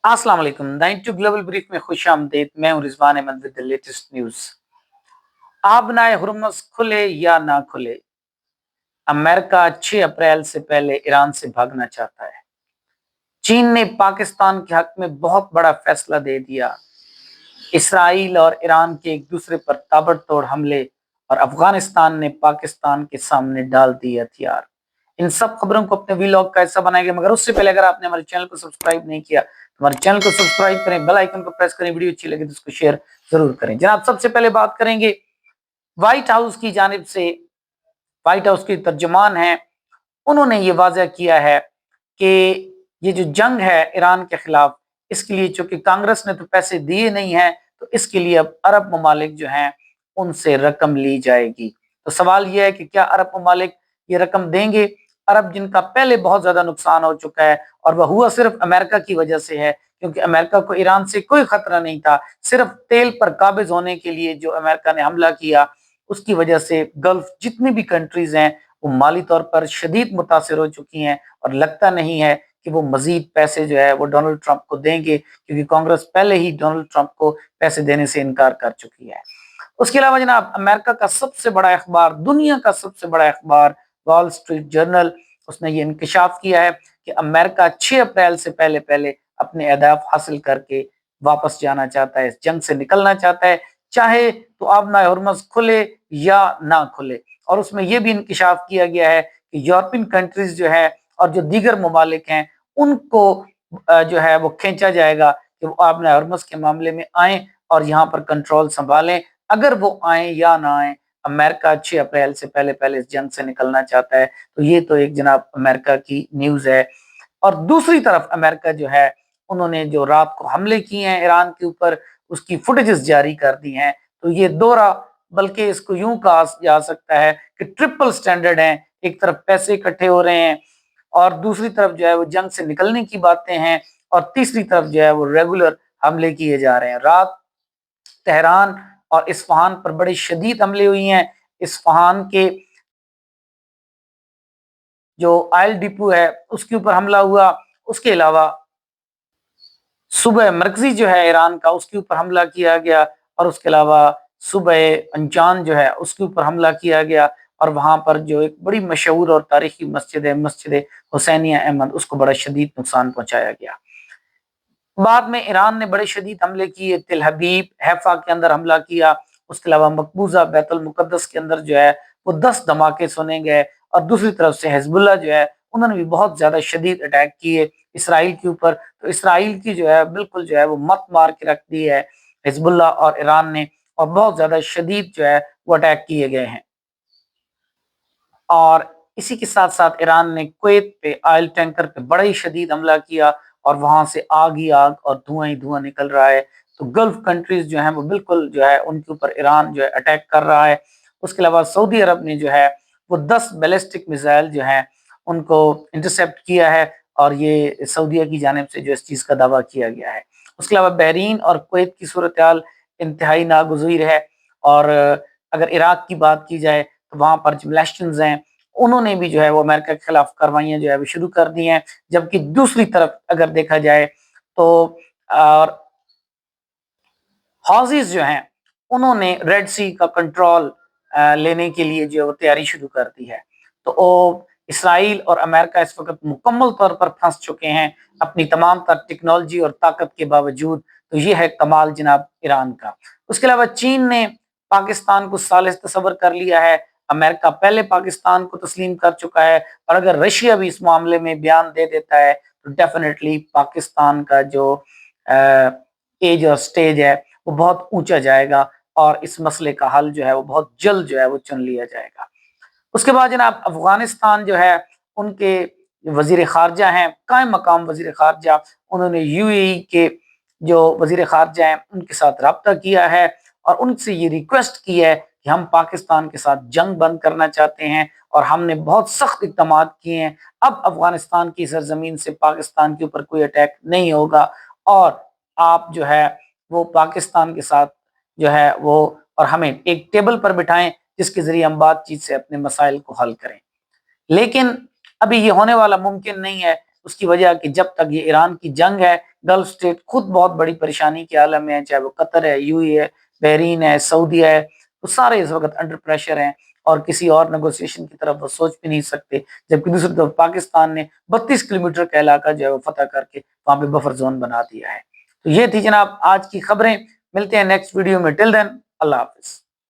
अस्सलाम वालेकुम। 92 global brief में खुश आमदीद। मैं हूं Rizwan Ahmed with the latest news. आबनाए हुर्मुज़ खुले या ना खुले, अमेरिका 6 अप्रैल से पहले ईरान से भागना चाहता है। चीन ने पाकिस्तान के हक में बहुत बड़ा फैसला दे दिया। इसराइल और ईरान के एक दूसरे पर ताबड़तोड़ हमले और अफगानिस्तान ने पाकिस्तान के सामने डाल दिए हथियार। इन सब खबरों को अपने वीलॉग का हिस्सा बनाएंगे, मगर उससे पहले अगर आपने हमारे चैनल को सब्सक्राइब नहीं किया तो हमारे चैनल को सब्सक्राइब करें, बेल आइकन को प्रेस करें, वीडियो अच्छी लगे तो उसको शेयर जरूर करें। जनाब, सबसे पहले बात करेंगे व्हाइट हाउस की जानिब से। व्हाइट हाउस के तर्जुमान हैं, उन्होंने ये वाज़ह किया है कि ये जो जंग है ईरान के खिलाफ, इसके लिए चूंकि कांग्रेस ने तो पैसे दिए नहीं है, तो इसके लिए अब अरब ममालिक जो हैं उनसे रकम ली जाएगी। तो सवाल यह है कि क्या अरब ममालिक ये रकम देंगे? अरब जिनका पहले बहुत ज्यादा नुकसान हो चुका है, और वह हुआ सिर्फ अमेरिका की वजह से है, क्योंकि अमेरिका को ईरान से कोई खतरा नहीं था। सिर्फ तेल पर काबिज होने के लिए जो अमेरिका ने हमला किया, उसकी वजह से गल्फ जितनी भी कंट्रीज हैं वो माली तौर पर शदीद मुतासिर हो चुकी हैं, और लगता नहीं है कि वो मजीद पैसे जो है वो डोनाल्ड ट्रंप को देंगे, क्योंकि कांग्रेस पहले ही डोनाल्ड ट्रंप को पैसे देने से इनकार कर चुकी है। उसके अलावा जनाब, अमेरिका का सबसे बड़ा अखबार, दुनिया का सबसे बड़ा अखबार वॉल स्ट्रीट जर्नल, उसने ये इंकशाफ किया है कि अमेरिका 6 अप्रैल से पहले पहले अपने अहदाफ हासिल करके वापस जाना चाहता है, इस जंग से निकलना चाहता है, चाहे तो आबना हुर्मुज़ खुले या ना खुले। और उसमें यह भी इंकशाफ किया गया है कि यूरोपियन कंट्रीज जो है और जो दीगर ममालिक हैं उनको जो है वो खींचा जाएगा कि वो आबना हुर्मुज़ के मामले में आए और यहाँ पर कंट्रोल संभालें। अगर वो आए या ना आए, अमेरिका 6 अप्रैल से पहले पहले इस जंग से निकलना चाहता है। तो ये तो एक जनाब अमेरिका की न्यूज है। और दूसरी तरफ अमेरिका जो है, उन्होंने जो रात को हमले किए हैं ईरान के ऊपर, उसकी फुटेजेस जारी कर दी हैं। तो ये दोहरा, बल्कि इसको यूं कहा जा सकता है कि ट्रिपल स्टैंडर्ड है। एक तरफ पैसे इकट्ठे हो रहे हैं, और दूसरी तरफ जो है वो जंग से निकलने की बातें हैं, और तीसरी तरफ जो है वो रेगुलर हमले किए जा रहे हैं। रात तेहरान और इस्फहान पर बड़े शदीद हमले हुई हैं। इस्फहान के जो ऑयल डिपो है उसके ऊपर हमला हुआ। उसके अलावा सुबह मरकजी जो है ईरान का, उसके ऊपर हमला किया गया। और उसके अलावा सुबह अंजान जो है उसके ऊपर हमला किया गया, और वहां पर जो एक बड़ी मशहूर और तारीखी मस्जिद है, मस्जिद हुसैनिया अहमद, उसको बड़ा शदीद नुकसान पहुंचाया गया। बाद में ईरान ने बड़े शदीद हमले किए, तिल हबीब, हैफा के अंदर हमला किया। उसके अलावा मकबूजा बैतुल मुकद्दस के अंदर जो है वो 10 धमाके सुने गए। और दूसरी तरफ से हिजबुल्लाह जो है, उन्होंने भी बहुत ज्यादा शदीद अटैक किए इसराइल के ऊपर। तो इसराइल की जो है बिल्कुल जो है वो मत मार के रख दी है हिजबुल्लाह और ईरान ने, और बहुत ज्यादा शदीद जो है वो अटैक किए गए हैं। और इसी के साथ साथ ईरान ने कुवैत पे ऑयल टैंकर पे बड़ा ही शदीद हमला किया, और वहां से आग ही आग और धुआं ही धुआं निकल रहा है। तो गल्फ कंट्रीज जो है वो बिल्कुल जो है उनके ऊपर ईरान जो है अटैक कर रहा है। उसके अलावा सऊदी अरब ने जो है वो 10 बैलिस्टिक मिसाइल जो है उनको इंटरसेप्ट किया है, और ये सऊदीया की जानिब से जो इस चीज का दावा किया गया है। उसके अलावा बहरीन और कुवैत की सूरत हाल इंतहाई नागुज़ीर है। और अगर इराक की बात की जाए तो वहां पर जो मिलिशियंस हैं, उन्होंने भी जो है वो अमेरिका के खिलाफ कार्रवाइयां जो है वो शुरू कर दी हैं। जबकि दूसरी तरफ अगर देखा जाए तो और हौजीज जो हैं उन्होंने रेड सी का कंट्रोल लेने के लिए जो है वो तैयारी शुरू कर दी है। तो इसराइल और अमेरिका इस वक्त मुकम्मल तौर पर फंस चुके हैं अपनी तमाम तर टेक्नोलॉजी और ताकत के बावजूद। तो ये है कमाल जनाब ईरान का। उसके अलावा चीन ने पाकिस्तान को सालिस तस्वर कर लिया है। अमेरिका पहले पाकिस्तान को तस्लीम कर चुका है, और अगर रशिया भी इस मामले में बयान दे देता है तो डेफिनेटली पाकिस्तान का जो एज और स्टेज है वो बहुत ऊंचा जाएगा, और इस मसले का हल जो है वो बहुत जल्द जो है वो चुन लिया जाएगा। उसके बाद जनाब, अफगानिस्तान जो है, उनके वजीर खारजा हैं, कायम मकाम वजीर खारजा, उन्होंने यूएई के जो वजीर खारजा हैं उनके साथ रब्ता किया है, और उनसे ये रिक्वेस्ट की है कि हम पाकिस्तान के साथ जंग बंद करना चाहते हैं, और हमने बहुत सख्त इकदाम किए हैं। अब अफगानिस्तान की सरजमीन से पाकिस्तान के ऊपर कोई अटैक नहीं होगा, और आप जो है वो पाकिस्तान के साथ जो है वो, और हमें एक टेबल पर बिठाएं जिसके जरिए हम बातचीत से अपने मसाइल को हल करें। लेकिन अभी ये होने वाला मुमकिन नहीं है। اس کی وجہ کہ جب تک یہ ایران کی جنگ ہے، گلف اسٹیٹ خود بہت بڑی پریشانی کے عالم میں ہے، چاہے وہ قطر ہے، یو اے ہے، بحرین ہے، سعودیہ ہے، وہ سارے اس وقت انڈر پریشر ہیں اور کسی اور نیگوسیشن کی طرف وہ سوچ بھی نہیں سکتے، جبکہ دوسری طرف پاکستان نے 32 کلومیٹر کا علاقہ جو ہے وہ فتح کر کے وہاں پہ بفر زون بنا دیا ہے۔ تو یہ تھی جناب آج کی خبریں، ملتے ہیں نیکسٹ ویڈیو میں، ٹل دین اللہ حافظ۔